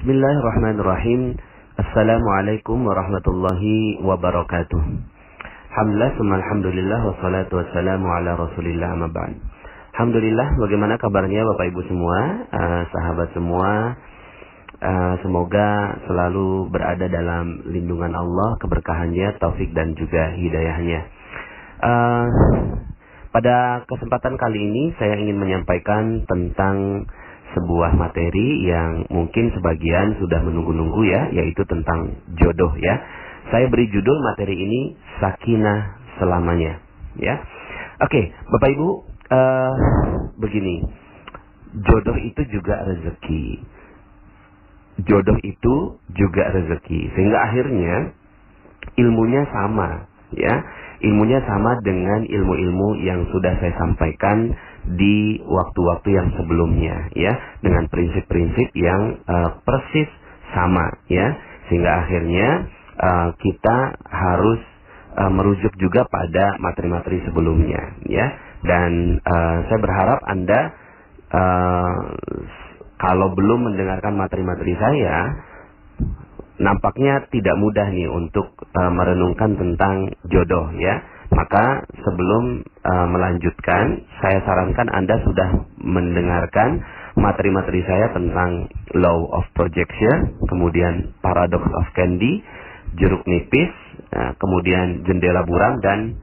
Bismillahirrahmanirrahim. Assalamualaikum warahmatullahi wabarakatuh. Alhamdulillah wassalatu wassalamu ala Rasulillah amma ba'd. Alhamdulillah, bagaimana kabarnya Bapak Ibu semua, sahabat semua? Semoga selalu berada dalam lindungan Allah, keberkahannya, taufik dan juga hidayahnya. Pada kesempatan kali ini saya ingin menyampaikan tentang sebuah materi yang mungkin sebagian sudah menunggu-nunggu ya, yaitu tentang jodoh ya. Saya beri judul materi ini Sakinah Selamanya ya. Oke, Bapak Ibu, begini. Jodoh itu juga rezeki. Jodoh itu juga rezeki. Sehingga akhirnya ilmunya sama ya. Ilmunya sama dengan ilmu-ilmu yang sudah saya sampaikan di waktu-waktu yang sebelumnya ya, dengan prinsip-prinsip yang persis sama ya, sehingga akhirnya kita harus merujuk juga pada materi-materi sebelumnya ya. Dan saya berharap Anda kalau belum mendengarkan materi-materi saya, nampaknya tidak mudah nih untuk merenungkan tentang jodoh ya. Maka sebelum melanjutkan, saya sarankan Anda sudah mendengarkan materi-materi saya tentang Law of Projection, kemudian Paradox of Candy, Jeruk Nipis, kemudian Jendela Buram, dan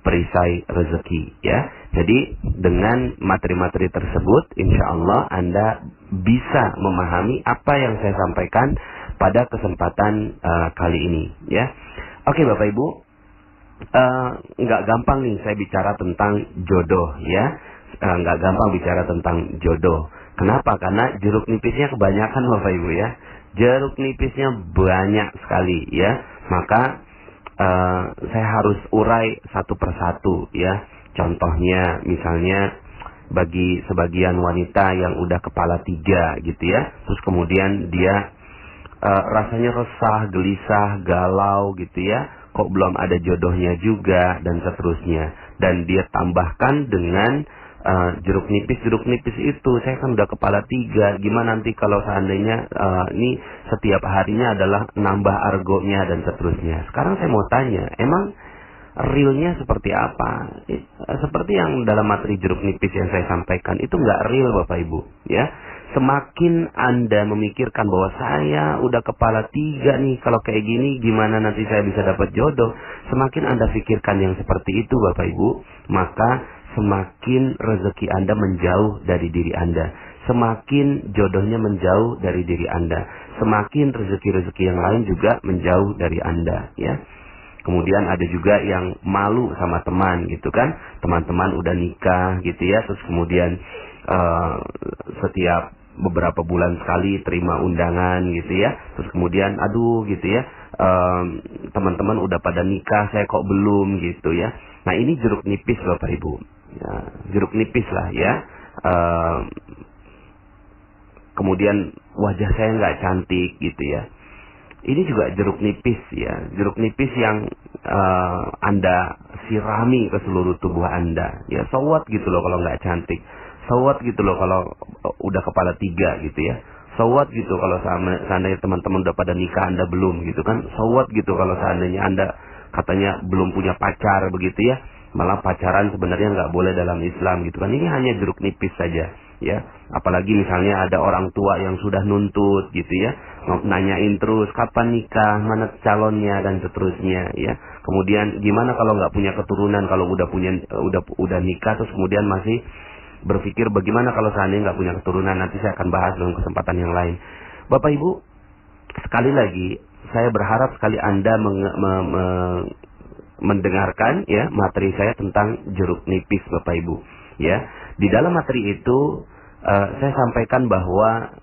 Perisai Rezeki ya. Jadi dengan materi-materi tersebut, insya Allah Anda bisa memahami apa yang saya sampaikan pada kesempatan kali ini ya. Oke Bapak Ibu, nggak gampang nih saya bicara tentang jodoh ya. Nggak gampang bicara tentang jodoh. Kenapa? Karena jeruk nipisnya kebanyakan Bapak Ibu ya. Jeruk nipisnya banyak sekali ya. Maka saya harus urai satu persatu ya. Contohnya misalnya bagi sebagian wanita yang udah kepala 3 gitu ya, terus kemudian dia rasanya resah, gelisah, galau gitu ya, kok belum ada jodohnya juga, dan seterusnya. Dan dia tambahkan dengan jeruk nipis itu, saya kan udah kepala 3, gimana nanti kalau seandainya ini setiap harinya adalah nambah argonya dan seterusnya. Sekarang saya mau tanya, emang realnya seperti apa? Seperti yang dalam materi jeruk nipis yang saya sampaikan, itu nggak real Bapak Ibu ya. Semakin Anda memikirkan bahwa saya udah kepala 3 nih, kalau kayak gini gimana nanti saya bisa dapat jodoh, semakin Anda pikirkan yang seperti itu Bapak Ibu, maka semakin rezeki Anda menjauh dari diri Anda, semakin jodohnya menjauh dari diri Anda, semakin rezeki-rezeki yang lain juga menjauh dari Anda ya. Kemudian ada juga yang malu sama teman gitu kan, teman-teman udah nikah gitu ya, terus kemudian setiap beberapa bulan sekali terima undangan gitu ya, terus kemudian aduh gitu ya, teman-teman udah pada nikah, saya kok belum gitu ya. Nah ini jeruk nipis Bapak Ibu ya, jeruk nipis lah ya. Kemudian wajah saya nggak cantik gitu ya, ini juga jeruk nipis ya, jeruk nipis yang Anda sirami ke seluruh tubuh Anda ya. So what gitu loh kalau nggak cantik, so what gitu loh kalau udah kepala 3 gitu ya, so what gitu kalau seandainya teman-teman udah pada nikah Anda belum gitu kan, so what gitu kalau seandainya Anda katanya belum punya pacar begitu ya, malah pacaran sebenarnya nggak boleh dalam Islam gitu kan. Ini hanya jeruk nipis saja ya. Apalagi misalnya ada orang tua yang sudah nuntut gitu ya, nanyain terus kapan nikah, mana calonnya dan seterusnya ya. Kemudian gimana kalau nggak punya keturunan, kalau udah nikah terus kemudian masih berpikir bagaimana kalau seandainya nggak punya keturunan. Nanti saya akan bahas dalam kesempatan yang lain. Bapak Ibu, sekali lagi saya berharap sekali Anda mendengarkan ya materi saya tentang jeruk nipis Bapak Ibu ya. Di dalam materi itu saya sampaikan bahwa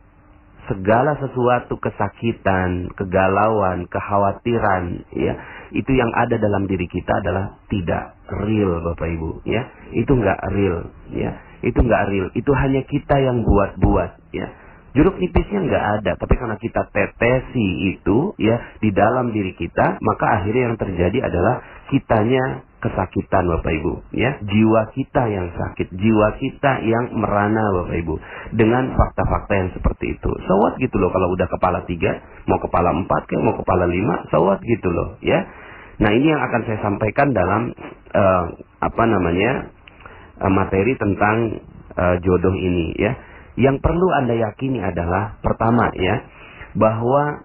segala sesuatu kesakitan, kegalauan, kekhawatiran ya, itu yang ada dalam diri kita adalah tidak real Bapak Ibu ya. Itu enggak real ya. Itu enggak real. Itu hanya kita yang buat-buat ya. Jeruk nipisnya enggak ada, tapi karena kita tetesi itu ya di dalam diri kita, maka akhirnya yang terjadi adalah kitanya kesakitan Bapak Ibu, ya. Jiwa kita yang sakit, jiwa kita yang merana Bapak Ibu, dengan fakta-fakta yang seperti itu. So what gitu loh, kalau udah kepala 3, mau kepala 4, kayak mau kepala 5, so what gitu loh, ya. Nah, ini yang akan saya sampaikan dalam materi tentang jodoh ini, ya. Yang perlu Anda yakini adalah pertama, ya, bahwa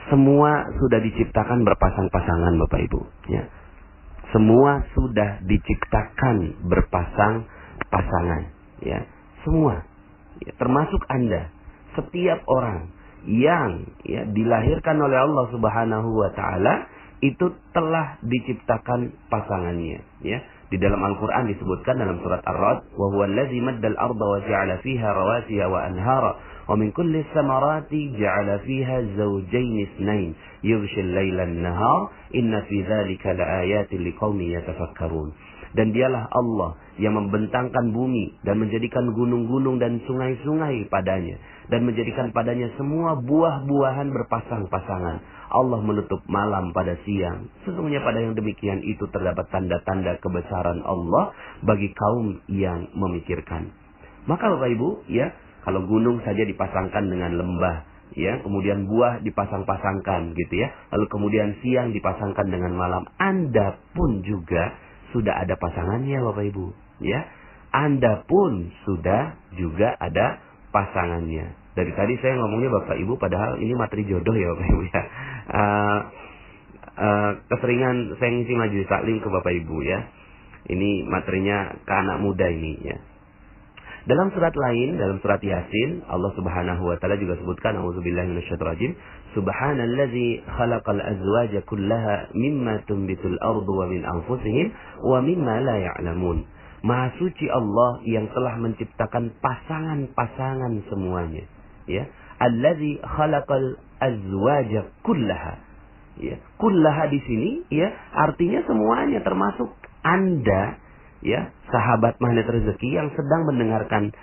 semua sudah diciptakan berpasang-pasangan Bapak Ibu, ya. Semua sudah diciptakan berpasang-pasangan, ya. Semua, ya, termasuk Anda. Setiap orang yang, ya, dilahirkan oleh Allah Subhanahu wa taala itu telah diciptakan pasangannya, ya. Di dalam Al-Qur'an disebutkan dalam surat Ar-Ra'd, "Wa huwa allazi maddal arda wa ja'ala fiha rawasiya wa anhara." ومن كل الثمرات جعل فيها زوجين اثنين يغشي الليل النهار إن في ذلك لآيات لقوم يتفكرون. Dan dialah Allah yang membentangkan bumi dan menjadikan gunung-gunung dan sungai-sungai padanya, dan menjadikan padanya semua buah-buahan berpasang-pasangan. Allah menutup malam pada siang. Sesungguhnya pada yang demikian itu terdapat tanda-tanda kebesaran Allah bagi kaum yang memikirkan. Maka Bapak Ibu, ya, kalau gunung saja dipasangkan dengan lembah, ya, kemudian buah dipasang-pasangkan gitu, ya. Lalu kemudian siang dipasangkan dengan malam. Anda pun juga sudah ada pasangannya Bapak Ibu, ya. Anda pun sudah juga ada pasangannya. Dari tadi saya ngomongnya Bapak Ibu, padahal ini materi jodoh ya Bapak Ibu, ya. Keseringan saya ngisi majelis taklim ke Bapak Ibu, ya. Ini materinya ke anak muda ini, ya. Dalam surat lain, dalam surat Yasin, Allah Subhanahu wa taala juga sebutkan, auzubillahi minasyaitonir rajim, subhanallazi khalaqal azwaja kullaha mimma tunbitul ardu wa min anfusihim wa mimma la ya'lamun. Maha suci Allah yang telah menciptakan pasangan-pasangan semuanya, ya. Allazi khalaqal azwaja kullaha. Ya, kullaha di sini, ya, artinya semuanya, termasuk Anda, ya, sahabat magnet rezeki yang sedang mendengarkan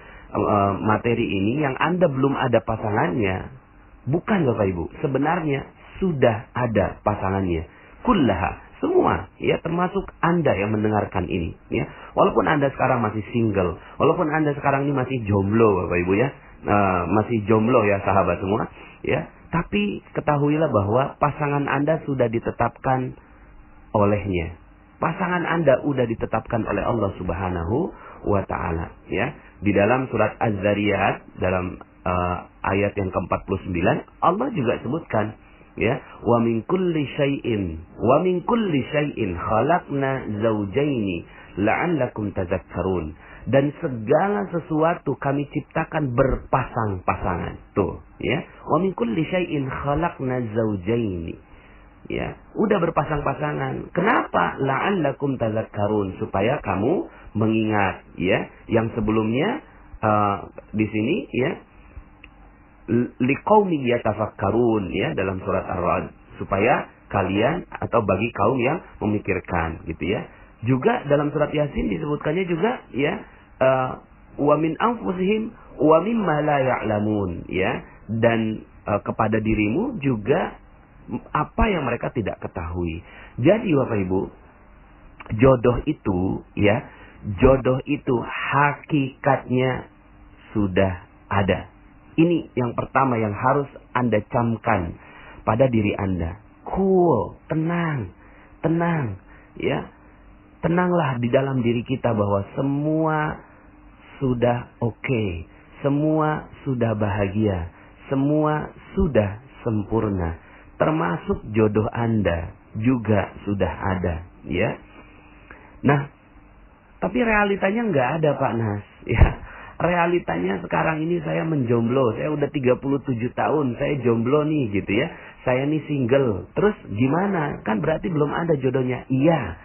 materi ini, yang Anda belum ada pasangannya. Bukan Bapak Ibu, sebenarnya sudah ada pasangannya. Kullaha, semua, ya, termasuk Anda yang mendengarkan ini, ya. Walaupun Anda sekarang masih single, walaupun Anda sekarang ini masih jomblo Bapak Ibu, ya, masih jomblo ya sahabat semua, ya. Tapi ketahuilah bahwa pasangan Anda sudah ditetapkan olehnya. Pasangan Anda sudah ditetapkan oleh Allah Subhanahu wa taala, ya. Di dalam surat Az-Zariyat dalam ayat yang ke-49 Allah juga sebutkan, ya, wa min kulli syai'in khalaqna zawjaini la'allakum tadhakkarun. Dan segala sesuatu kami ciptakan berpasang-pasangan. Tuh, ya. Wa min kulli syai'in khalaqna zawjaini. Ya, udah berpasang-pasangan. Kenapa? La'allakum tadhakkarun, supaya kamu mengingat, ya. Yang sebelumnya di sini, ya, liqaumin yatafakkarun, ya, dalam surat Ar-Ra'd, supaya kalian atau bagi kaum yang memikirkan, gitu, ya. Juga dalam surat Yasin disebutkannya juga, ya, wa min anfusihim wa mimma la ya'lamun, ya, dan kepada dirimu juga apa yang mereka tidak ketahui. Jadi Bapak Ibu, jodoh itu, ya, jodoh itu hakikatnya sudah ada. Ini yang pertama yang harus Anda camkan pada diri Anda. Cool, tenang, ya. Tenanglah di dalam diri kita bahwa semua sudah oke, semua sudah bahagia, semua sudah sempurna. Termasuk jodoh Anda juga sudah ada, ya. Nah, tapi realitanya nggak ada Pak Nas, ya. Realitanya sekarang ini saya menjomblo, saya udah 37 tahun, saya jomblo nih, gitu, ya. Saya nih single, terus gimana? Kan berarti belum ada jodohnya. Iya,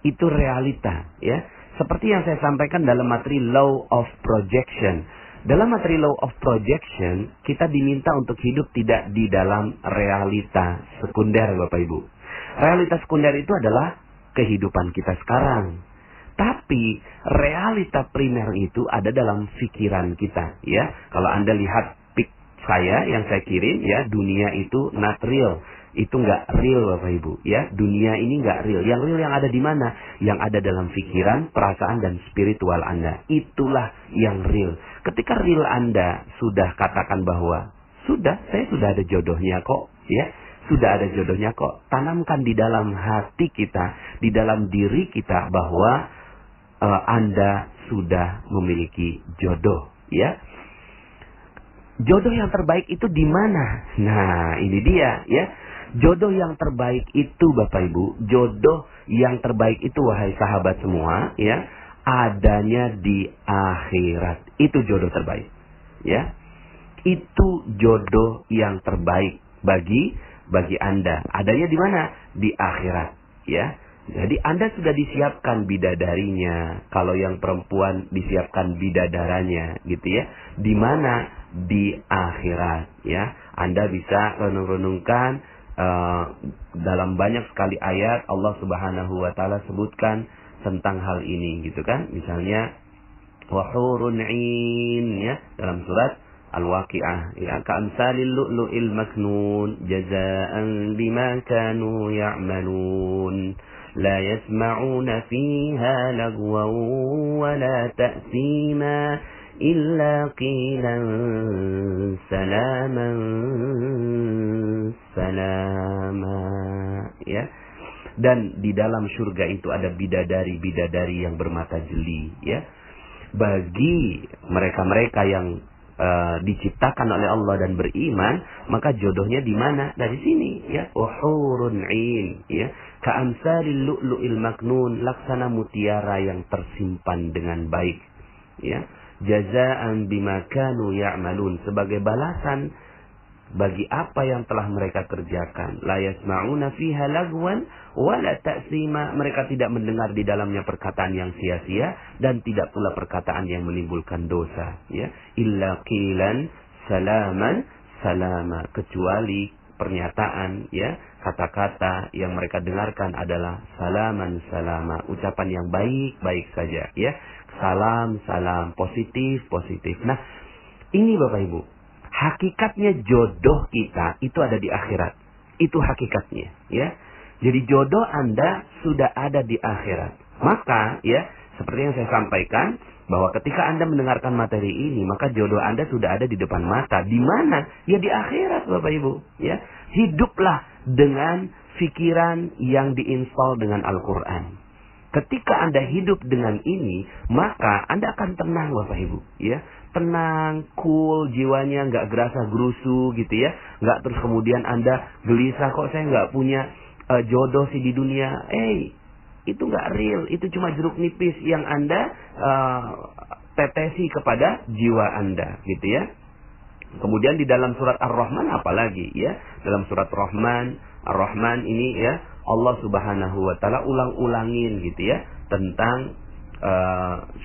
itu realita, ya. Seperti yang saya sampaikan dalam materi Law of Projection. Dalam materi Law of Projection, kita diminta untuk hidup tidak di dalam realita sekunder, Bapak Ibu. Realita sekunder itu adalah kehidupan kita sekarang. Tapi realita primer itu ada dalam pikiran kita, ya. Kalau Anda lihat pic saya yang saya kirim, ya, dunia itu not real. Itu nggak real Bapak Ibu, ya. Dunia ini nggak real. Yang real yang ada di mana? Yang ada dalam pikiran, perasaan, dan spiritual Anda. Itulah yang real. Ketika real Anda sudah katakan bahwa saya sudah ada jodohnya kok, ya. Sudah ada jodohnya kok. Tanamkan di dalam hati kita, di dalam diri kita bahwa Anda sudah memiliki jodoh, ya. Jodoh yang terbaik itu di mana? Nah, ini dia, ya. Jodoh yang terbaik itu Bapak Ibu, jodoh yang terbaik itu wahai sahabat semua, ya, adanya di akhirat. Itu jodoh terbaik, ya. Itu jodoh yang terbaik bagi Anda. Adanya di mana? Di akhirat, ya. Jadi Anda sudah disiapkan bidadarinya. Kalau yang perempuan disiapkan bidadaranya, gitu ya. Di mana? Di akhirat, ya. Anda bisa renung-renungkan dalam banyak sekali ayat Allah Subhanahu wa taala sebutkan tentang hal ini, gitu kan. Misalnya wa hurun 'ain, ya, dalam surat Al-Waqi'ah, ya, ka'amsalil lu'lu'il maknun jazaa'an bima kanu ya'malun la yasma'una fiha lagwan wa la ta'sima illa qilan salaman salama, ya. Dan di dalam surga itu ada bidadari-bidadari yang bermata jeli, ya. Bagi mereka-mereka yang diciptakan oleh Allah dan beriman, maka jodohnya di mana? Dari sini, ya. Uhurun 'ain, ya. Ka'amsalil lu'lu'il maknun, laksana mutiara yang tersimpan dengan baik, ya. Jazaa'an bima kanu ya'malun, sebagai balasan bagi apa yang telah mereka kerjakan. La yasma'una fiha lagwan wa la ta'sima, mereka tidak mendengar di dalamnya perkataan yang sia-sia dan tidak pula perkataan yang menimbulkan dosa, ya. Illa qilan salaman salama, kecuali pernyataan, ya, kata-kata yang mereka dengarkan adalah salaman salama, ucapan yang baik-baik saja, ya. Salam, positif. Nah, ini Bapak Ibu, hakikatnya jodoh kita itu ada di akhirat. Itu hakikatnya, ya. Jadi jodoh Anda sudah ada di akhirat. Maka, ya, seperti yang saya sampaikan, bahwa ketika Anda mendengarkan materi ini, maka jodoh Anda sudah ada di depan mata. Di mana? Ya di akhirat Bapak Ibu, ya. Hiduplah dengan pikiran yang diinstal dengan Al-Quran. Ketika Anda hidup dengan ini, maka Anda akan tenang Bapak Ibu, ya. Tenang, cool, jiwanya nggak gerasa gerusu, gitu ya. Nggak terus kemudian Anda gelisah, kok saya nggak punya jodoh sih di dunia. Itu nggak real, itu cuma jeruk nipis yang Anda tetesi kepada jiwa Anda, gitu ya. Kemudian di dalam surat Ar-Rahman apalagi, ya. Dalam surat Ar-Rahman ini, ya, Allah Subhanahu wa taala ulang-ulangin, gitu ya, tentang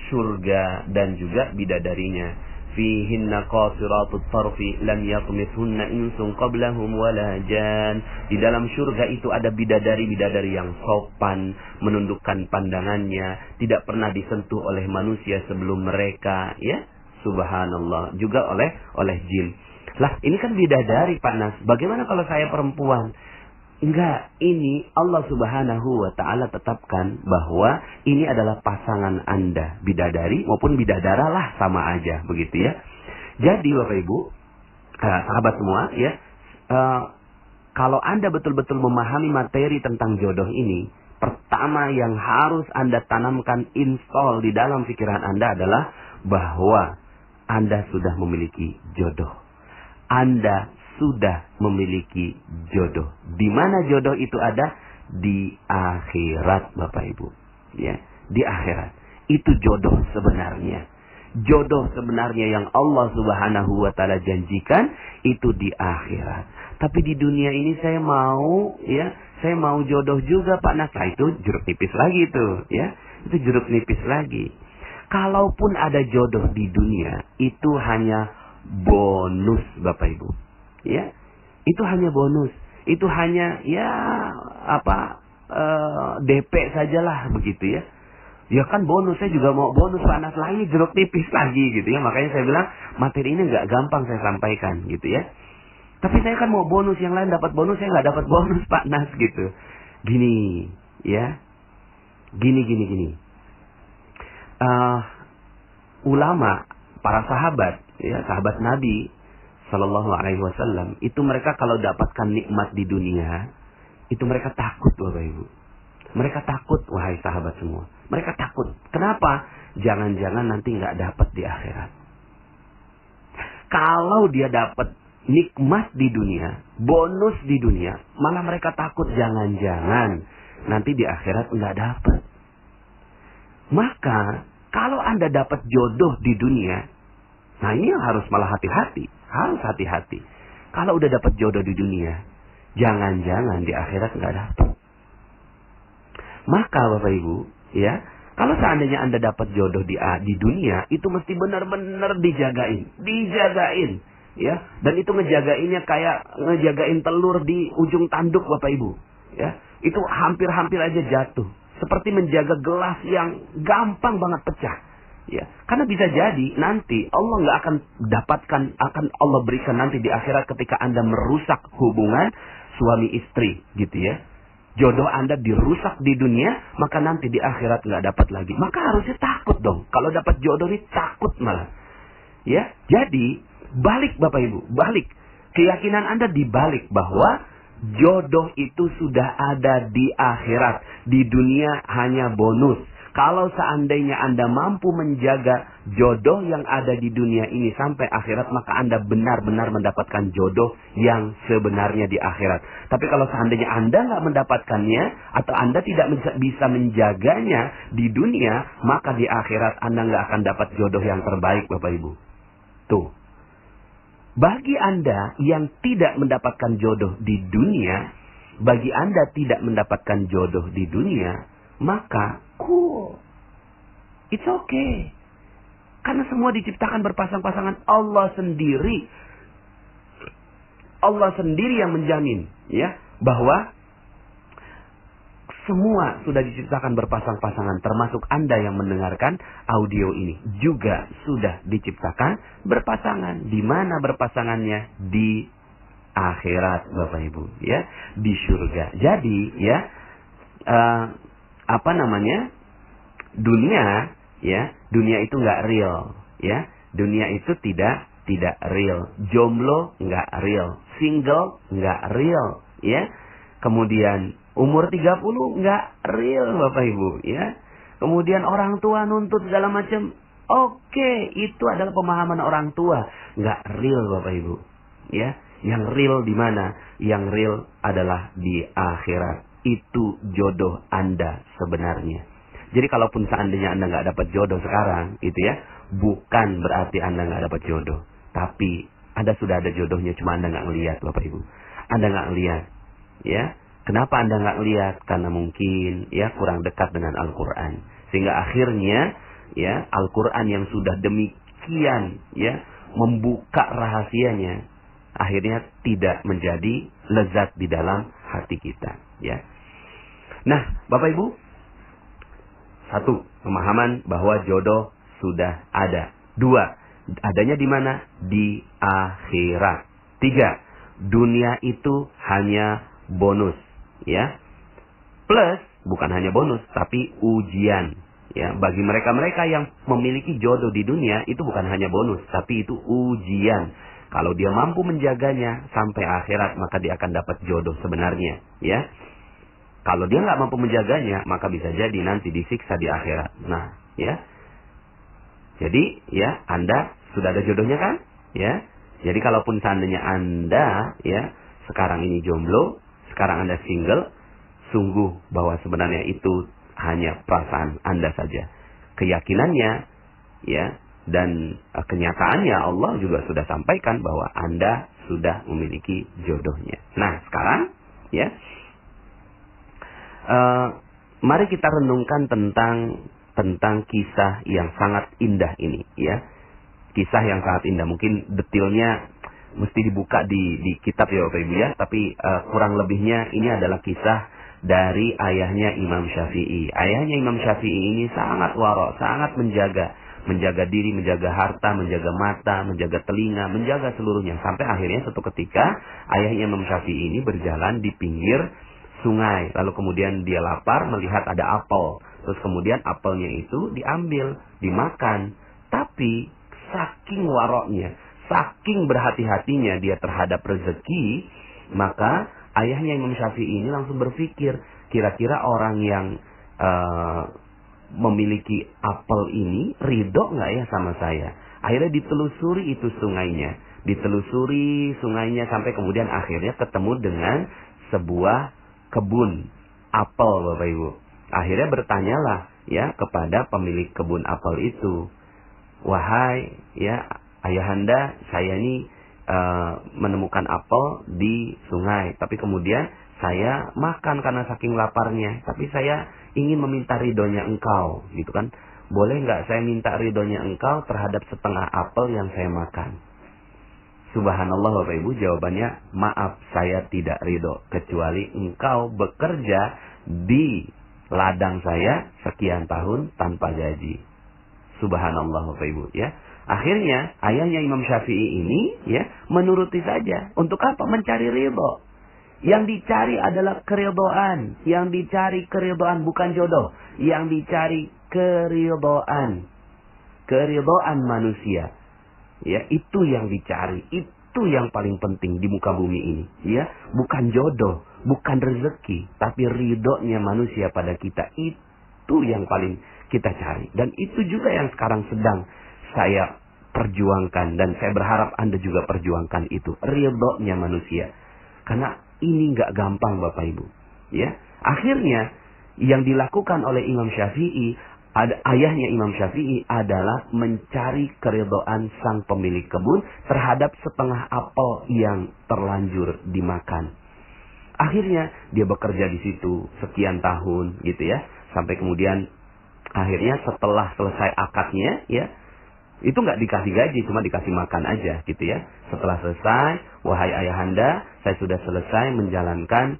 surga dan juga bidadarinya. Fihinna qasiratut tarfi lam yatmithunna insun qablahum wala jan. Di dalam surga itu ada bidadari-bidadari yang sopan, menundukkan pandangannya, tidak pernah disentuh oleh manusia sebelum mereka, ya. Subhanallah, juga oleh jin. Lah, ini kan bidadari, Pak Nas. Bagaimana kalau saya perempuan? Enggak, ini Allah Subhanahu wa taala tetapkan bahwa ini adalah pasangan Anda, bidadari maupun bidadara lah, sama aja, begitu ya. Jadi Bapak Ibu, sahabat semua, ya, kalau Anda betul-betul memahami materi tentang jodoh ini, pertama yang harus Anda tanamkan, install di dalam pikiran Anda adalah bahwa Anda sudah memiliki jodoh. Anda sudah memiliki jodoh. Di mana jodoh itu ada? Di akhirat Bapak Ibu, ya. Di akhirat. Itu jodoh sebenarnya. Jodoh sebenarnya yang Allah Subhanahu wa taala janjikan itu di akhirat. Tapi di dunia ini saya mau, ya, saya mau jodoh juga Pak Nas. Nah, itu jeruk nipis lagi itu, ya. Itu jeruk nipis lagi. Kalaupun ada jodoh di dunia, itu hanya bonus Bapak Ibu. Ya, itu hanya bonus, itu hanya, ya, DP sajalah, begitu ya. Ya kan bonus, saya juga mau bonus panas lagi, jeruk tipis lagi, gitu ya. Makanya saya bilang materi ini nggak gampang saya sampaikan, gitu ya. Tapi saya kan mau bonus, yang lain dapat bonus, saya nggak dapat bonus Pak Nas gitu. Gini, ya. Gini. Ulama, para sahabat, ya, sahabat Nabi Sallallahu Alaihi Wasallam, itu mereka kalau dapatkan nikmat di dunia, itu mereka takut, Bapak Ibu. Mereka takut, wahai sahabat semua. Mereka takut. Kenapa? Jangan-jangan nanti nggak dapat di akhirat. Kalau dia dapat nikmat di dunia, bonus di dunia, malah mereka takut jangan-jangan nanti di akhirat nggak dapat. Maka kalau Anda dapat jodoh di dunia, nah ini harus malah hati-hati, harus hati-hati. Kalau udah dapat jodoh di dunia, jangan-jangan di akhirat nggak dapat. Maka Bapak Ibu, ya, kalau seandainya Anda dapat jodoh di dunia, itu mesti benar-benar dijagain, ya. Dan itu ngejagainnya kayak ngejagain telur di ujung tanduk Bapak Ibu, ya. Itu hampir-hampir aja jatuh, seperti menjaga gelas yang gampang banget pecah, ya. Karena bisa jadi nanti Allah nggak akan dapatkan, akan Allah berikan nanti di akhirat ketika Anda merusak hubungan suami istri, gitu ya. Jodoh Anda dirusak di dunia, maka nanti di akhirat nggak dapat lagi. Maka harusnya takut dong. Kalau dapat jodoh ini takut malah. Ya, jadi balik Bapak Ibu, balik. Keyakinan Anda dibalik bahwa jodoh itu sudah ada di akhirat. Di dunia hanya bonus. Kalau seandainya Anda mampu menjaga jodoh yang ada di dunia ini sampai akhirat, maka Anda benar-benar mendapatkan jodoh yang sebenarnya di akhirat. Tapi kalau seandainya Anda nggak mendapatkannya, atau Anda tidak bisa menjaganya di dunia, maka di akhirat Anda nggak akan dapat jodoh yang terbaik, Bapak Ibu. Tuh. Bagi Anda yang tidak mendapatkan jodoh di dunia, bagi Anda tidak mendapatkan jodoh di dunia, maka cool. It's okay. Karena semua diciptakan berpasang-pasangan. Allah sendiri yang menjamin, ya, bahwa semua sudah diciptakan berpasang-pasangan, termasuk Anda yang mendengarkan audio ini juga sudah diciptakan berpasangan. Di mana berpasangannya? Di akhirat, Bapak Ibu, ya, di surga. Jadi, ya, dunia itu nggak real, ya. Dunia itu tidak real. Jomblo nggak real, single nggak real, ya. Kemudian umur 30 nggak real, Bapak Ibu, ya. Kemudian orang tua nuntut segala macam, oke, itu adalah pemahaman orang tua, nggak real, Bapak Ibu, ya. Yang real di mana? Yang real adalah di akhirat. Itu jodoh Anda sebenarnya. Jadi kalaupun seandainya Anda nggak dapat jodoh sekarang, itu ya, bukan berarti Anda nggak dapat jodoh. Tapi Anda sudah ada jodohnya, cuma Anda nggak ngelihat, Bapak Ibu. Anda nggak ngelihat, ya. Kenapa Anda nggak ngelihat? Karena mungkin, ya, kurang dekat dengan Al-Quran. Sehingga akhirnya, ya, Al-Quran yang sudah demikian, ya, membuka rahasianya, akhirnya tidak menjadi lezat di dalam hati kita, ya. Nah, Bapak Ibu, satu, pemahaman bahwa jodoh sudah ada. Dua, adanya di mana? Di akhirat. Tiga, dunia itu hanya bonus, ya. Plus, bukan hanya bonus, tapi ujian. Ya, bagi mereka-mereka yang memiliki jodoh di dunia, itu bukan hanya bonus, tapi itu ujian. Kalau dia mampu menjaganya sampai akhirat, maka dia akan dapat jodoh sebenarnya, ya. Kalau dia nggak mampu menjaganya, maka bisa jadi nanti disiksa di akhirat. Nah, ya. Jadi, ya, Anda sudah ada jodohnya kan? Ya. Jadi kalaupun seandainya Anda, ya, sekarang ini jomblo, sekarang Anda single, sungguh bahwa sebenarnya itu hanya perasaan Anda saja. Keyakinannya, ya, dan kenyataannya Allah juga sudah sampaikan bahwa Anda sudah memiliki jodohnya. Nah, sekarang, ya, mari kita renungkan tentang kisah yang sangat indah ini, ya. Kisah yang sangat indah. Mungkin detailnya mesti dibuka di kitab, ya Bapak Ibu, ya. Tapi kurang lebihnya ini adalah kisah dari ayahnya Imam Syafi'i. Ayahnya Imam Syafi'i ini sangat waro, sangat menjaga menjaga diri, menjaga harta, menjaga mata, menjaga telinga, menjaga seluruhnya. Sampai akhirnya suatu ketika ayahnya Imam Syafi'i ini berjalan di pinggir sungai. Lalu kemudian dia lapar melihat ada apel. Terus kemudian apelnya itu diambil, dimakan. Tapi saking waroknya, saking berhati-hatinya dia terhadap rezeki, maka ayahnya Imam Syafi'i ini langsung berpikir, kira-kira orang yang memiliki apel ini ridho nggak ya sama saya? Akhirnya ditelusuri itu sungainya, ditelusuri sungainya sampai kemudian akhirnya ketemu dengan sebuah kebun apel, Bapak Ibu. Akhirnya bertanyalah ya kepada pemilik kebun apel itu, wahai ya ayahanda, saya ini menemukan apel di sungai, tapi kemudian saya makan karena saking laparnya, tapi saya ingin meminta ridhonya engkau, gitu kan? Boleh nggak saya minta ridhonya engkau terhadap setengah apel yang saya makan? Subhanallah Bapak Ibu, jawabannya, maaf saya tidak ridho kecuali engkau bekerja di ladang saya sekian tahun tanpa gaji. Subhanallah Bapak Ibu ya. Akhirnya ayahnya Imam Syafi'i ini ya menuruti saja. Untuk apa? Mencari ridho. Yang dicari adalah keridhaan. Yang dicari keridhaan bukan jodoh. Yang dicari keridhaan. Keridhaan manusia. Ya, itu yang dicari. Itu yang paling penting di muka bumi ini. Ya, bukan jodoh, bukan rezeki, tapi ridhonya manusia pada kita. Itu yang paling kita cari. Dan itu juga yang sekarang sedang saya perjuangkan. Dan saya berharap Anda juga perjuangkan itu. Ridhonya manusia. Karena ini nggak gampang Bapak Ibu. Ya, akhirnya yang dilakukan oleh Imam Syafi'i, ayahnya Imam Syafi'i adalah mencari keridhaan sang pemilik kebun terhadap setengah apel yang terlanjur dimakan. Akhirnya dia bekerja di situ sekian tahun gitu ya, sampai kemudian akhirnya setelah selesai akadnya ya, itu nggak dikasih gaji, cuma dikasih makan aja gitu ya. Setelah selesai, wahai ayahanda, saya sudah selesai menjalankan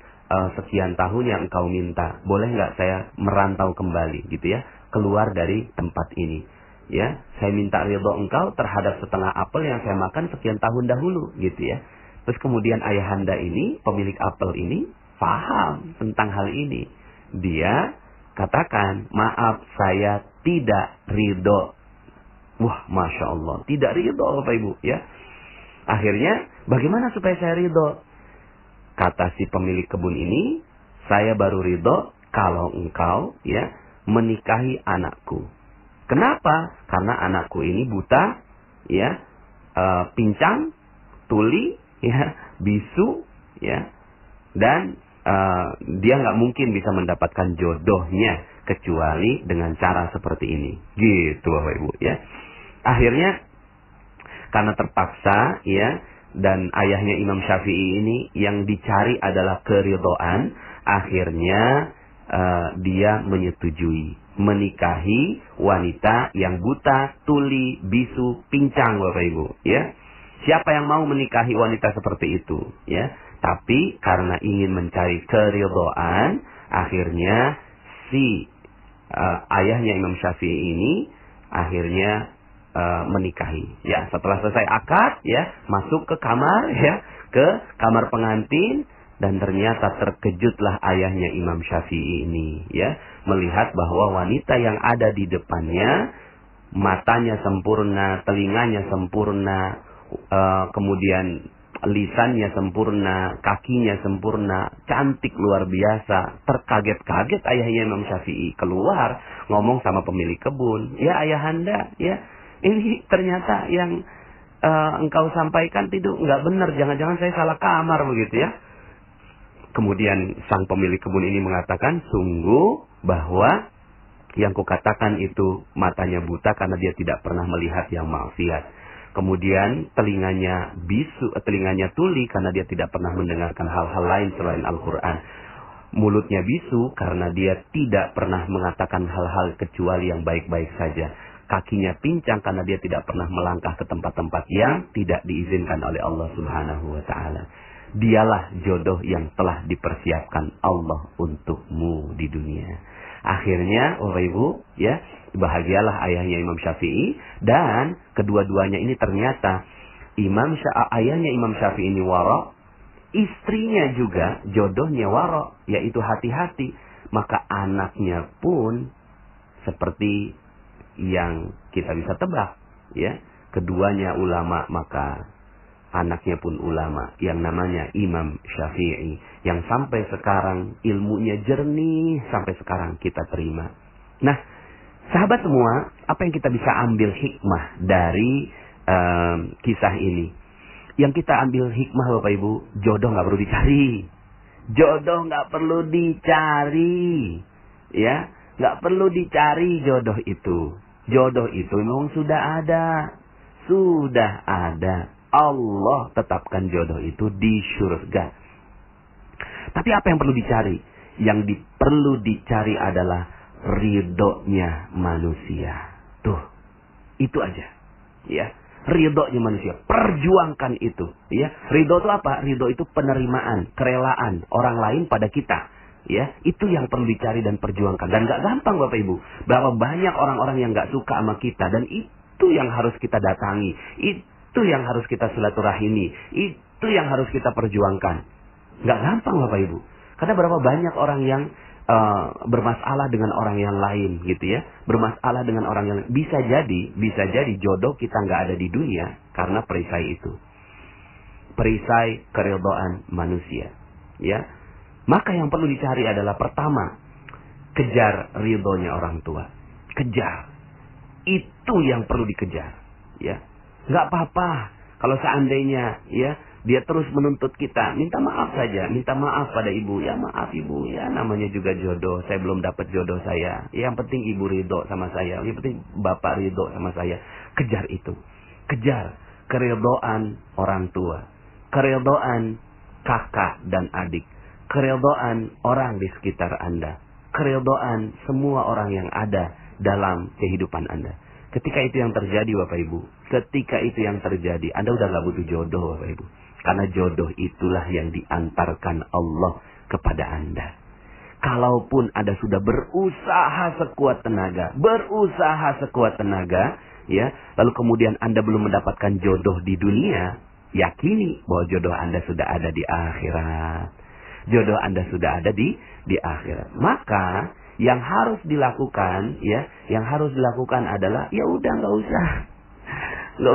sekian tahun yang engkau minta. Boleh nggak saya merantau kembali gitu ya, keluar dari tempat ini. Ya, saya minta ridho engkau terhadap setengah apel yang saya makan sekian tahun dahulu gitu ya. Terus kemudian ayahanda ini, pemilik apel ini, paham tentang hal ini. Dia katakan, maaf saya tidak ridho. Wah, Masya Allah, tidak ridho Bapak Ibu ya. Akhirnya bagaimana supaya saya ridho? Kata si pemilik kebun ini, saya baru ridho kalau engkau ya menikahi anakku. Kenapa? Karena anakku ini buta ya, pincang, tuli ya, bisu ya, dan dia nggak mungkin bisa mendapatkan jodohnya kecuali dengan cara seperti ini. Gitu Bapak Ibu ya. Akhirnya karena terpaksa ya, dan ayahnya Imam Syafi'i ini yang dicari adalah keridhaan, akhirnya dia menyetujui menikahi wanita yang buta, tuli, bisu, pincang Bapak Ibu ya. Siapa yang mau menikahi wanita seperti itu ya? Tapi karena ingin mencari keridhaan, akhirnya si ayahnya Imam Syafi'i ini akhirnya menikahi ya. Setelah selesai akad ya, masuk ke kamar ya, ke kamar pengantin, dan ternyata terkejutlah ayahnya Imam Syafi'i ini ya, melihat bahwa wanita yang ada di depannya matanya sempurna, telinganya sempurna, kemudian lisannya sempurna, kakinya sempurna, cantik luar biasa. Terkaget-kaget ayahnya Imam Syafi'i, keluar ngomong sama pemilik kebun, ya ayahanda ya, ini ternyata yang engkau sampaikan itu nggak benar, jangan-jangan saya salah kamar begitu ya. Kemudian sang pemilik kebun ini mengatakan, sungguh bahwa yang kukatakan itu matanya buta karena dia tidak pernah melihat yang maksiat. Kemudian telinganya bisu, telinganya tuli karena dia tidak pernah mendengarkan hal-hal lain selain Al-Quran. Mulutnya bisu karena dia tidak pernah mengatakan hal-hal kecuali yang baik-baik saja. Kakinya pincang karena dia tidak pernah melangkah ke tempat-tempat yang tidak diizinkan oleh Allah Subhanahu wa Ta'ala. Dialah jodoh yang telah dipersiapkan Allah untukmu di dunia. Akhirnya, Bapak Ibu, ya, bahagialah ayahnya Imam Syafi'i, dan kedua-duanya ini ternyata ayahnya Imam Syafi'i ini wara, istrinya juga jodohnya wara, yaitu hati-hati. Maka anaknya pun seperti yang kita bisa tebak, ya. Keduanya ulama, maka anaknya pun ulama yang namanya Imam Syafi'i, yang sampai sekarang ilmunya jernih, sampai sekarang kita terima. Nah, sahabat semua, apa yang kita bisa ambil hikmah dari kisah ini? Yang kita ambil hikmah, Bapak Ibu, jodoh nggak perlu dicari. Jodoh nggak perlu dicari, ya, nggak perlu dicari jodoh itu. Jodoh itu memang sudah ada. Allah tetapkan jodoh itu di surga. Tapi apa yang perlu dicari? Yang perlu dicari adalah ridhonya manusia. Tuh, itu aja, ya. Ridhonya manusia, perjuangkan itu, ya. Ridho itu apa? Ridho itu penerimaan, kerelaan orang lain pada kita, ya. Itu yang perlu dicari dan perjuangkan. Dan gak gampang, Bapak Ibu. Bahwa banyak orang-orang yang gak suka sama kita, dan itu yang harus kita datangi, itu yang harus kita silaturahimi, itu yang harus kita perjuangkan. Gak gampang, Bapak Ibu. Karena berapa banyak orang yang bermasalah dengan orang yang lain, gitu ya. Bermasalah dengan orang yang lain. Bisa jadi jodoh kita nggak ada di dunia karena perisai itu. Perisai keridhaan manusia, ya. Maka yang perlu dicari adalah pertama, kejar ridhonya orang tua. Kejar. Itu yang perlu dikejar, ya. Nggak apa-apa kalau seandainya, ya, dia terus menuntut kita, minta maaf saja, minta maaf pada ibu, ya maaf ibu, ya namanya juga jodoh, saya belum dapat jodoh saya, yang penting ibu ridho sama saya, yang penting bapak ridho sama saya. Kejar itu, kejar keridhaan orang tua, keridhaan kakak dan adik, keridhaan orang di sekitar Anda, keridhaan semua orang yang ada dalam kehidupan Anda. Ketika itu yang terjadi, Bapak Ibu, ketika itu yang terjadi, Anda udah gak butuh jodoh, Bapak Ibu. Karena jodoh itulah yang diantarkan Allah kepada Anda. Kalaupun Anda sudah berusaha sekuat tenaga, ya, lalu kemudian Anda belum mendapatkan jodoh di dunia, yakini bahwa jodoh Anda sudah ada di akhirat. Jodoh Anda sudah ada di akhirat. Maka yang harus dilakukan, ya, yang harus dilakukan adalah, ya udah nggak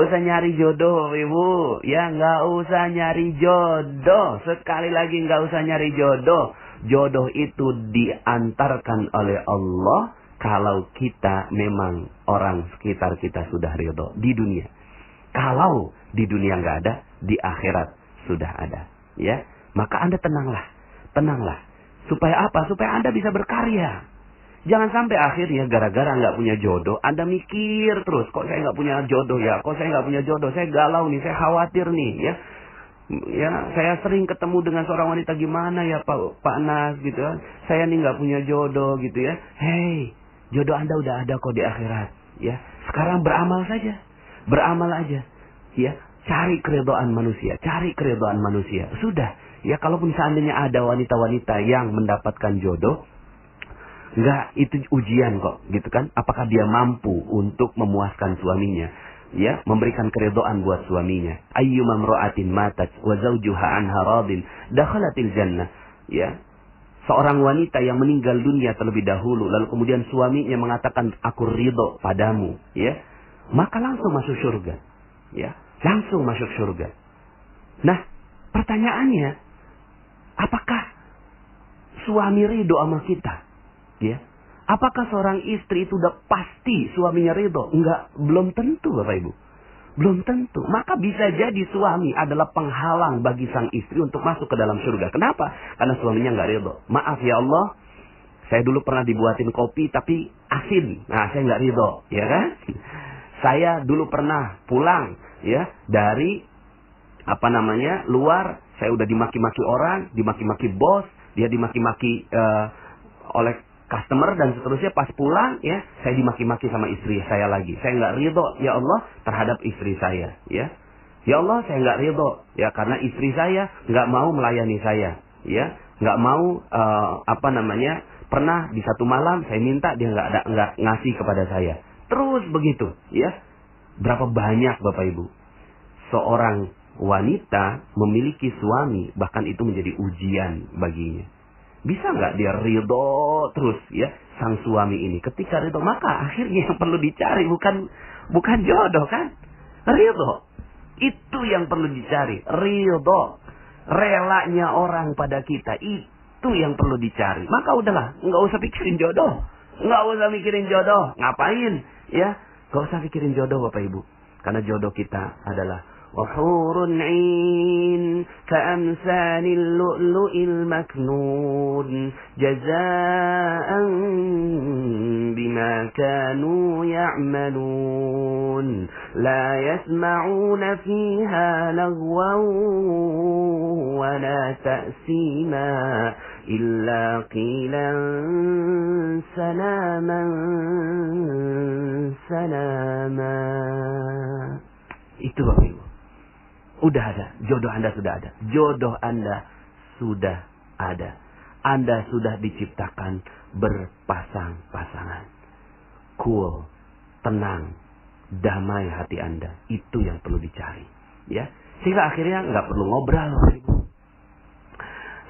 usah nyari jodoh, Ibu. Ya, nggak usah nyari jodoh. Sekali lagi, nggak usah nyari jodoh. Jodoh itu diantarkan oleh Allah kalau kita memang orang sekitar kita sudah ridho di dunia. Kalau di dunia nggak ada, di akhirat sudah ada. Ya, maka Anda tenanglah. Supaya apa? Supaya Anda bisa berkarya. Jangan sampai akhirnya gara-gara nggak punya jodoh, Anda mikir terus, kok saya nggak punya jodoh ya, kok saya nggak punya jodoh, saya galau nih, saya khawatir nih, ya. Ya, saya sering ketemu dengan seorang wanita, gimana ya Pak Nas, gitu kan. Saya nih nggak punya jodoh, gitu ya. Hei, jodoh Anda udah ada kok di akhirat, ya. Sekarang beramal saja, beramal aja, ya. Cari keridhaan manusia, sudah. Ya, kalaupun seandainya ada wanita-wanita yang mendapatkan jodoh, enggak, itu ujian kok, gitu kan. Apakah dia mampu untuk memuaskan suaminya, ya, memberikan keridhaan buat suaminya. Ayyuma imra'atin matat wa zawjuha anha radin dakhalatil jannah, ya. Seorang wanita yang meninggal dunia terlebih dahulu, lalu kemudian suaminya mengatakan aku ridho padamu, ya, maka langsung masuk surga, ya, langsung masuk surga. Nah, pertanyaannya, apakah suami ridho sama kita? Ya, apakah seorang istri itu udah pasti suaminya ridho? Enggak, belum tentu, Bapak Ibu. Belum tentu. Maka bisa jadi suami adalah penghalang bagi sang istri untuk masuk ke dalam surga. Kenapa? Karena suaminya nggak ridho. Maaf ya Allah, saya dulu pernah dibuatin kopi tapi asin. Nah, saya nggak ridho, ya kan? Saya dulu pernah pulang, ya, dari luar. Saya udah dimaki-maki orang, dimaki-maki bos, dia dimaki-maki oleh customer dan seterusnya. Pas pulang, ya, saya dimaki-maki sama istri saya lagi. Saya nggak ridho, ya Allah, terhadap istri saya, ya. Ya Allah, saya nggak ridho, ya, karena istri saya nggak mau melayani saya, ya, nggak mau Pernah di satu malam saya minta, dia nggak ngasih kepada saya. Terus begitu, ya. Berapa banyak Bapak Ibu seorang wanita memiliki suami, bahkan itu menjadi ujian baginya. Bisa nggak dia ridho terus, ya, sang suami ini? Ketika ridho, maka akhirnya yang perlu dicari bukan jodoh, kan? Ridho. Itu yang perlu dicari. Ridho. Relanya orang pada kita. Itu yang perlu dicari. Maka udahlah. Nggak usah pikirin jodoh. Nggak usah mikirin jodoh. Ngapain? Ya. Nggak usah pikirin jodoh Bapak Ibu. Karena jodoh kita adalah وحور عين كأمثال اللؤلؤ المكنون جزاء بما كانوا يعملون لا يسمعون فيها لغوا ولا تأثيما إلا قيلا سلاما سلاما. Itu Bapak Ibu. Udah ada, jodoh Anda sudah ada. Jodoh Anda sudah ada. Anda sudah diciptakan berpasang-pasangan. Cool, tenang, damai hati Anda. Itu yang perlu dicari, ya. Sehingga akhirnya nggak perlu ngobrol, Ibu.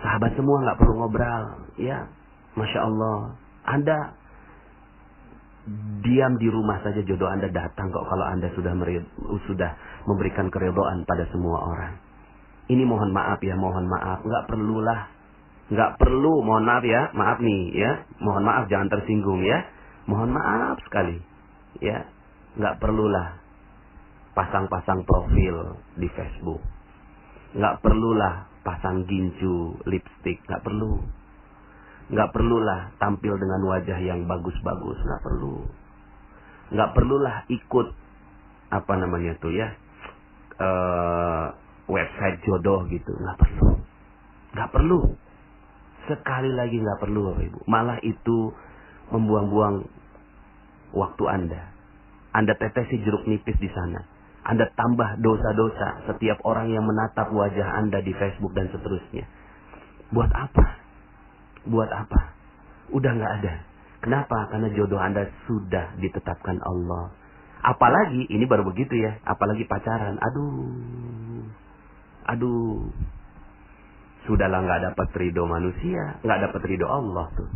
Sahabat semua nggak perlu ngobrol, ya. Masya Allah, Anda diam di rumah saja jodoh Anda datang kok, kalau Anda sudah memberikan keridhaan pada semua orang. Ini mohon maaf ya, mohon maaf. Nggak perlu, mohon maaf ya, maaf nih ya. Mohon maaf, jangan tersinggung ya. Mohon maaf sekali. Ya, nggak perlulah pasang-pasang profil di Facebook. Nggak perlulah pasang ginju, lipstik, nggak perlu. Nggak perlulah tampil dengan wajah yang bagus-bagus, nggak perlu. Nggak perlulah ikut apa namanya tuh ya, website jodoh gitu, nggak perlu. Nggak perlu. Sekali lagi nggak perlu Bapak Ibu. Malah itu membuang-buang waktu Anda. Anda tetesi jeruk nipis di sana. Anda tambah dosa-dosa setiap orang yang menatap wajah Anda di Facebook dan seterusnya. Buat apa? Buat apa? Udah nggak ada. Kenapa? Karena jodoh Anda sudah ditetapkan Allah. Apalagi, ini baru begitu ya. Apalagi pacaran. Aduh. Sudahlah nggak dapat ridho manusia. Nggak dapat ridho Allah tuh.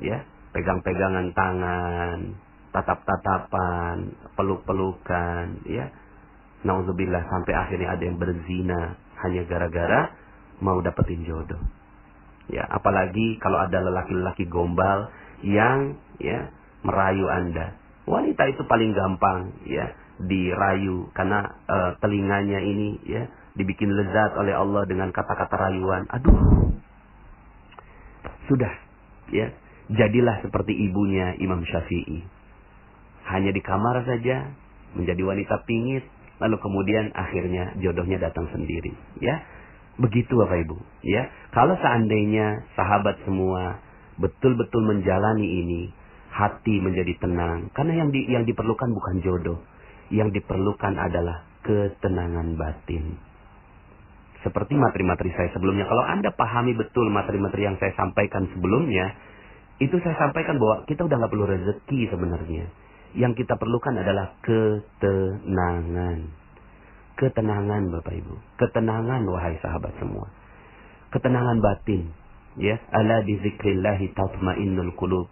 Ya. Pegang-pegangan tangan. Tatap-tatapan. Peluk-pelukan. Ya. Nauzubillah, sampai akhirnya ada yang berzina. Hanya gara-gara mau dapetin jodoh. Ya, apalagi kalau ada lelaki-lelaki gombal yang ya merayu Anda. Wanita itu paling gampang ya dirayu karena telinganya ini ya dibikin lezat oleh Allah dengan kata-kata rayuan. Aduh. Sudah ya, jadilah seperti ibunya Imam Syafi'i. Hanya di kamar saja menjadi wanita pingit, lalu kemudian akhirnya jodohnya datang sendiri, ya. Begitu Bapak Ibu, ya. Kalau seandainya sahabat semua betul-betul menjalani ini, hati menjadi tenang. Karena yang diperlukan bukan jodoh. Yang diperlukan adalah ketenangan batin. Seperti materi-materi saya sebelumnya. Kalau Anda pahami betul materi-materi yang saya sampaikan sebelumnya, itu saya sampaikan bahwa kita udah gak perlu rezeki sebenarnya. Yang kita perlukan adalah ketenangan. Ketenangan Bapak Ibu. Ketenangan wahai sahabat semua. Ketenangan batin. Ya, ala bi dzikrillahi tatmainnul qulub.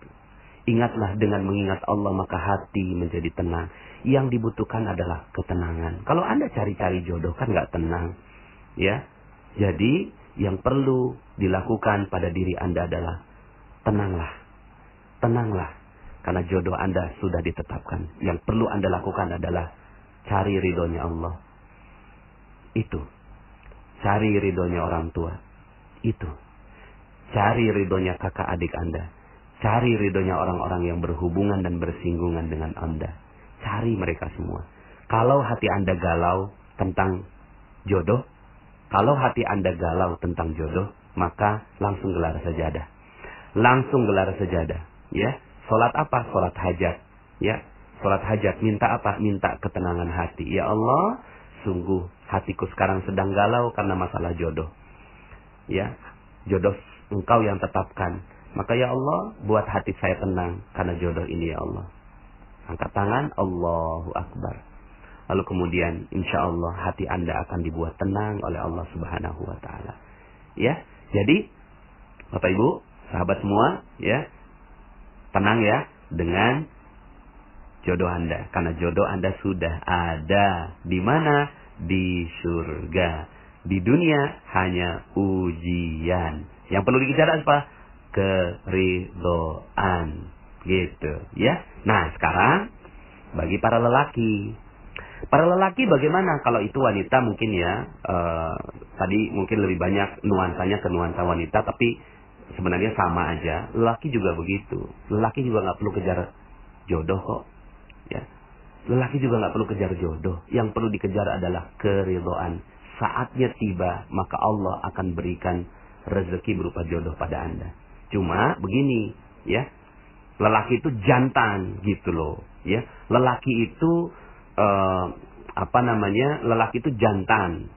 Ingatlah, dengan mengingat Allah maka hati menjadi tenang. Yang dibutuhkan adalah ketenangan. Kalau Anda cari-cari jodoh kan nggak tenang. Ya. Jadi yang perlu dilakukan pada diri Anda adalah tenanglah. Tenanglah. Karena jodoh Anda sudah ditetapkan. Yang perlu Anda lakukan adalah cari ridhonya Allah. Itu. Cari ridhonya orang tua. Itu. Cari ridhonya kakak adik Anda. Cari ridhonya orang-orang yang berhubungan dan bersinggungan dengan Anda. Cari mereka semua. Kalau hati Anda galau tentang jodoh, kalau hati Anda galau tentang jodoh, maka langsung gelar sajadah. Langsung gelar sajadah. Ya. Salat apa? Salat hajat. Ya. Salat hajat. Minta apa? Minta ketenangan hati. Ya Allah, sungguh hatiku sekarang sedang galau karena masalah jodoh. Ya, jodoh Engkau yang tetapkan. Maka ya Allah, buat hati saya tenang karena jodoh ini ya Allah. Angkat tangan, Allahu Akbar. Lalu kemudian insya Allah hati Anda akan dibuat tenang oleh Allah Subhanahu wa Ta'ala. Ya, jadi Bapak Ibu, sahabat semua, ya, tenang ya dengan jodoh Anda, karena jodoh Anda sudah ada. Di mana? Di surga. Di dunia hanya ujian. Yang perlu dikejar apa? Keridhaan. Gitu, ya. Nah, sekarang bagi para lelaki. Para lelaki bagaimana kalau itu wanita mungkin ya, tadi mungkin lebih banyak nuansanya ke nuansa wanita, tapi sebenarnya sama aja. Lelaki juga begitu. Lelaki juga nggak perlu kejar jodoh kok. Ya, lelaki juga nggak perlu kejar jodoh. Yang perlu dikejar adalah keridhaan. Saatnya tiba, maka Allah akan berikan rezeki berupa jodoh pada Anda. Cuma begini, ya, lelaki itu jantan gitu loh. Ya, lelaki itu lelaki itu jantan,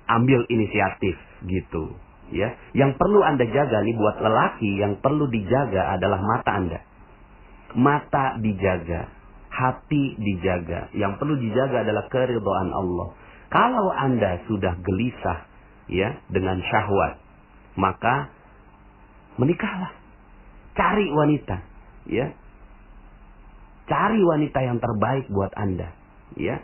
ambil inisiatif gitu. Ya, yang perlu Anda jaga nih buat lelaki, yang perlu dijaga adalah mata Anda. Mata dijaga, hati dijaga. Yang perlu dijaga adalah keridhaan Allah. Kalau Anda sudah gelisah ya dengan syahwat, maka menikahlah. Cari wanita, ya. Cari wanita yang terbaik buat Anda, ya.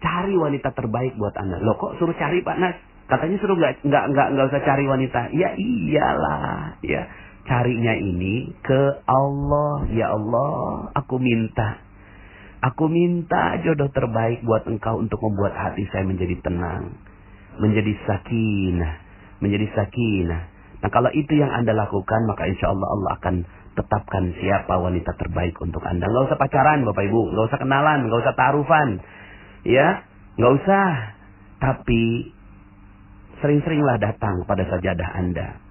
Cari wanita terbaik buat Anda. Loh kok suruh cari Pak Nas? Katanya suruh nggak usah cari wanita. Ya iyalah, ya. Carinya ini ke Allah. Ya Allah, aku minta jodoh terbaik buat Engkau untuk membuat hati saya menjadi tenang, menjadi sakinah. Nah, kalau itu yang Anda lakukan, maka insya Allah Allah akan tetapkan siapa wanita terbaik untuk Anda. Nggak usah pacaran, Bapak Ibu, nggak usah kenalan, nggak usah taarufan, ya, nggak usah. Tapi sering-seringlah datang pada sajadah Anda.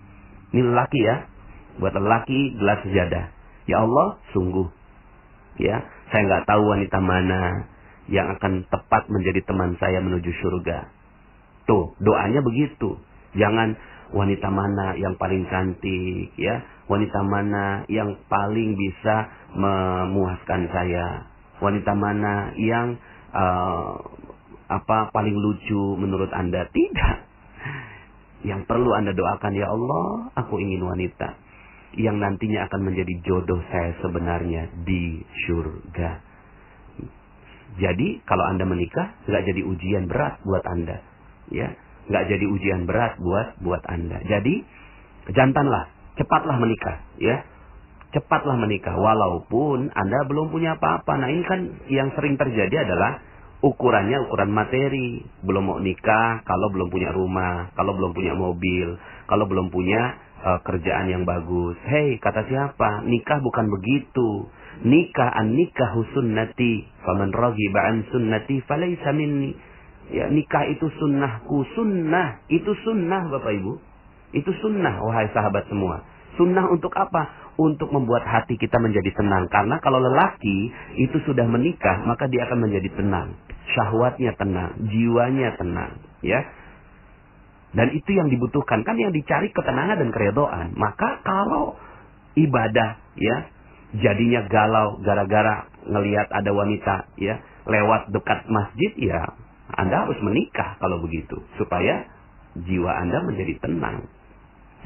Ini lelaki ya, buat lelaki gelas sajadah. Ya Allah, sungguh, ya, saya nggak tahu wanita mana yang akan tepat menjadi teman saya menuju surga. Tuh, doanya begitu. Jangan wanita mana yang paling cantik, ya, wanita mana yang paling bisa memuaskan saya, wanita mana yang paling lucu menurut Anda. Tidak. Yang perlu Anda doakan, ya Allah, aku ingin wanita yang nantinya akan menjadi jodoh saya sebenarnya di surga. Jadi kalau Anda menikah, nggak jadi ujian berat buat Anda, ya, nggak jadi ujian berat buat Anda. Jadi jantanlah, cepatlah menikah, ya, cepatlah menikah. Walaupun Anda belum punya apa-apa. Nah, ini kan yang sering terjadi adalah ukurannya ukuran materi. Belum mau nikah kalau belum punya rumah, kalau belum punya mobil, kalau belum punya kerjaan yang bagus. Hei, kata siapa? Nikah bukan begitu. Nikah an-nikahu sunnati, faman raghiba an sunnati falaysa minni. Ya, nikah itu sunnahku. Sunnah itu sunnah, Bapak Ibu. Itu sunnah, wahai sahabat semua. Sunnah untuk apa? Untuk membuat hati kita menjadi tenang. Karena kalau lelaki itu sudah menikah, maka dia akan menjadi tenang. Syahwatnya tenang, jiwanya tenang, ya. Dan itu yang dibutuhkan, kan yang dicari ketenangan dan keridhaan. Maka kalau ibadah, ya, jadinya galau gara-gara ngelihat ada wanita, ya, lewat dekat masjid, ya, Anda harus menikah kalau begitu, supaya jiwa Anda menjadi tenang.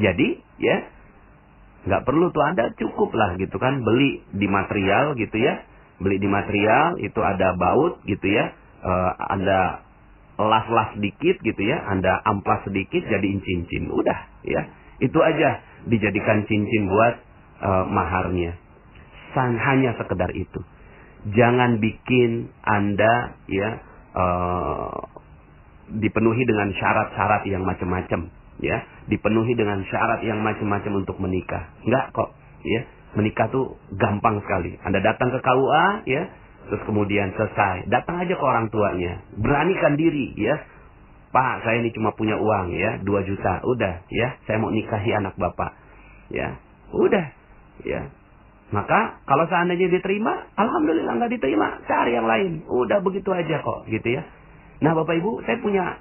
Jadi, ya, nggak perlu tuh Anda, cukup lah gitu kan, beli di material gitu ya, beli di material itu ada baut gitu ya, Anda las-las sedikit gitu ya, Anda amplas sedikit jadiin cincin, udah ya, itu aja dijadikan cincin buat maharnya. Hanya sekedar itu. Jangan bikin Anda ya dipenuhi dengan syarat-syarat yang macam-macam, ya, dipenuhi dengan syarat yang macam-macam untuk menikah. Enggak kok, ya. Menikah tuh gampang sekali. Anda datang ke KUA, ya, terus kemudian selesai. Datang aja ke orang tuanya, beranikan diri, ya. Pak, saya ini cuma punya uang, ya, 2 juta, udah, ya, saya mau nikahi anak bapak, ya, udah, ya. Maka kalau seandainya diterima, alhamdulillah. Nggak diterima, cari yang lain. Udah begitu aja kok, gitu ya. Nah, Bapak Ibu, saya punya,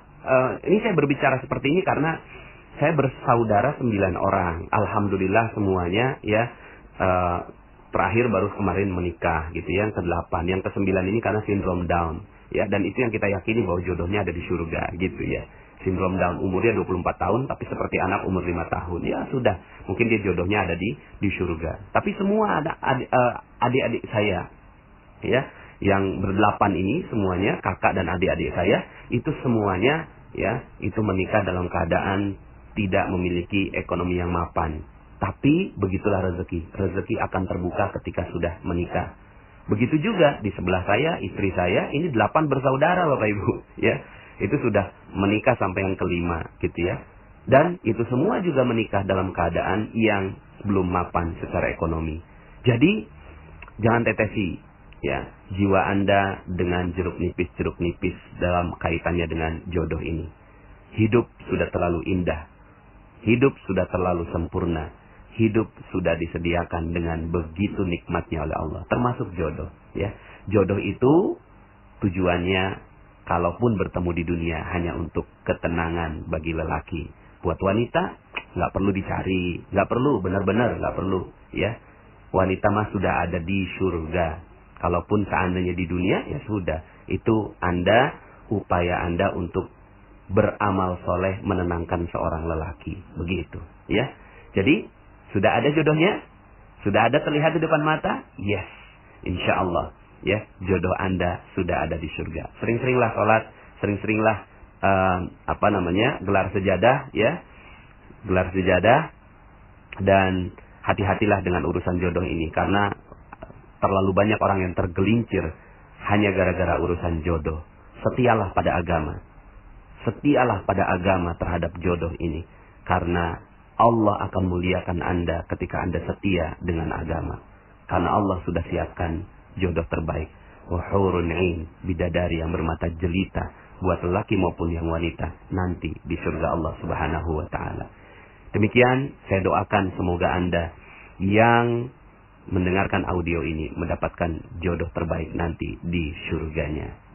ini saya berbicara seperti ini karena Saya bersaudara 9 orang. Alhamdulillah semuanya ya terakhir baru kemarin menikah gitu ya. Yang ke-8, yang ke-9 ini karena sindrom Down ya, dan itu yang kita yakini bahwa jodohnya ada di surga gitu ya. Sindrom Down, umurnya 24 tahun tapi seperti anak umur 5 tahun. Ya sudah, mungkin dia jodohnya ada di surga. Tapi semua ada adik-adik saya ya, yang ber-8 ini semuanya kakak dan adik-adik saya itu semuanya ya, itu menikah dalam keadaan tidak memiliki ekonomi yang mapan. Tapi begitulah rezeki. Rezeki akan terbuka ketika sudah menikah. Begitu juga di sebelah saya, istri saya, ini 8 bersaudara Bapak Ibu. Ya, itu sudah menikah sampai yang ke-5 gitu ya. Dan itu semua juga menikah dalam keadaan yang belum mapan secara ekonomi. Jadi, jangan tetesi ya jiwa Anda dengan jeruk nipis dalam kaitannya dengan jodoh ini. Hidup sudah terlalu indah. Hidup sudah terlalu sempurna. Hidup sudah disediakan dengan begitu nikmatnya oleh Allah, termasuk jodoh ya. Jodoh itu tujuannya kalaupun bertemu di dunia hanya untuk ketenangan bagi lelaki. Buat wanita nggak perlu dicari, nggak perlu, benar-benar nggak perlu ya. Wanita mah sudah ada di surga. Kalaupun seandainya di dunia ya sudah, itu upaya Anda untuk beramal soleh menenangkan seorang lelaki, begitu ya. Jadi sudah ada jodohnya? Sudah ada terlihat di depan mata? Yes. Insya Allah. Ya, jodoh Anda sudah ada di surga. Sering-seringlah sholat. Sering-seringlah gelar sejadah. Ya, gelar sejadah. Dan hati-hatilah dengan urusan jodoh ini. Karena terlalu banyak orang yang tergelincir hanya gara-gara urusan jodoh. Setialah pada agama. Setialah pada agama terhadap jodoh ini. Karena Allah akan muliakan Anda ketika Anda setia dengan agama. Karena Allah sudah siapkan jodoh terbaik. Wahurun 'ain, bidadari yang bermata jelita buat lelaki maupun yang wanita nanti di surga Allah Subhanahu wa taala. Demikian saya doakan semoga Anda yang mendengarkan audio ini mendapatkan jodoh terbaik nanti di surganya.